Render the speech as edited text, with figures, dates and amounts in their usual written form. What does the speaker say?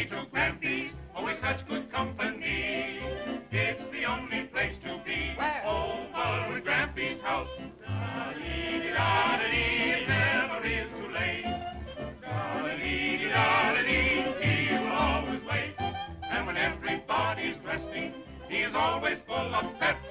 away to Grampy's, always such good company. It's the only place to be. Where? Over at Grampy's house. Da-dee-dee-da-dee, it never is too late. Da-dee-dee-da-dee, he will always wait. And when everybody's resting, he is always full of pep.